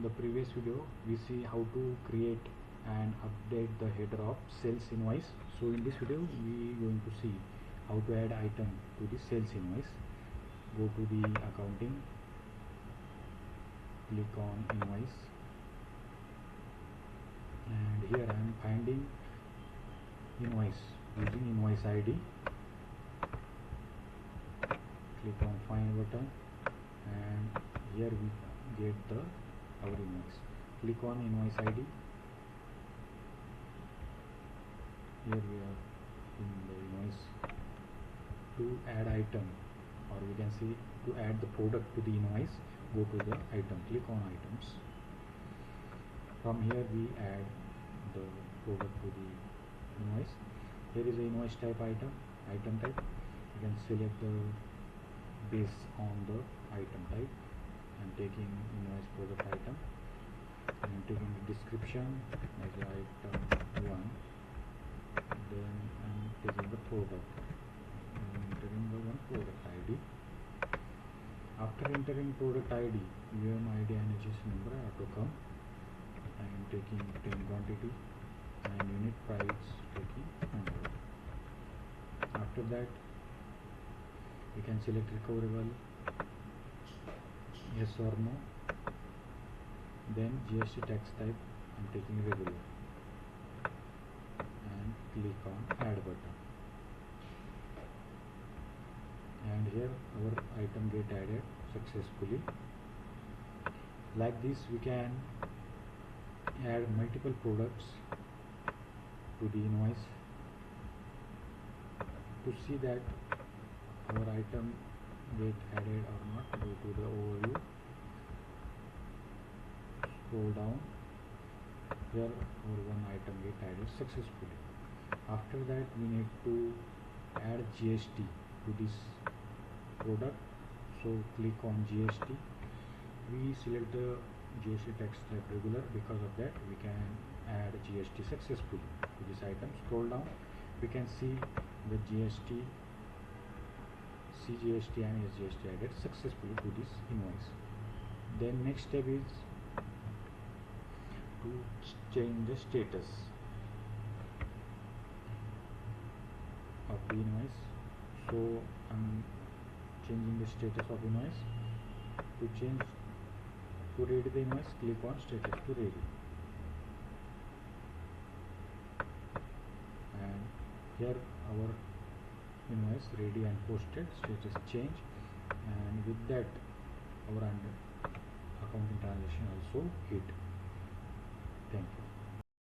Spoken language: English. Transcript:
the previous video we see how to create and update the header of sales invoice. So in this video we going to see how to add item to the sales invoice. Go to the accounting, click on invoice, and here I am finding invoice using invoice ID. Click on find button and here we get our invoice. Click on invoice ID. Here we are in the invoice. To add item, or we can see to add the product to the invoice, go to the item, click on items. From here we add the product to the invoice. Here is the invoice type item type. You can select the based on the item type. I'm taking invoice product item. I'm taking the description as item 1. Then I'm taking the product. I'm entering the one product ID. After entering product ID, UM ID and HSC number are to come. I am taking 10 quantity and unit price taking 100. After that, we can select recoverable, yes or no. Then GST tax type, I'm taking regular, and click on add button. And here our item get added successfully. Like this we can add multiple products to the invoice. To see that our item get added or not, go to the overview, scroll down. Here our one item get added successfully. After that we need to add GST to this product, so click on GST. We select the GST tax type regular. Because of that we can add GST successfully to this item. Scroll down, we can see the GST, CGST and SGST added successfully to this invoice. Then next step is to change the status of the invoice. So I'm changing the status of invoice. To change to ready the invoice, click on status to ready, and here our invoice ready and posted, status change, and with that our accounting transaction also hit.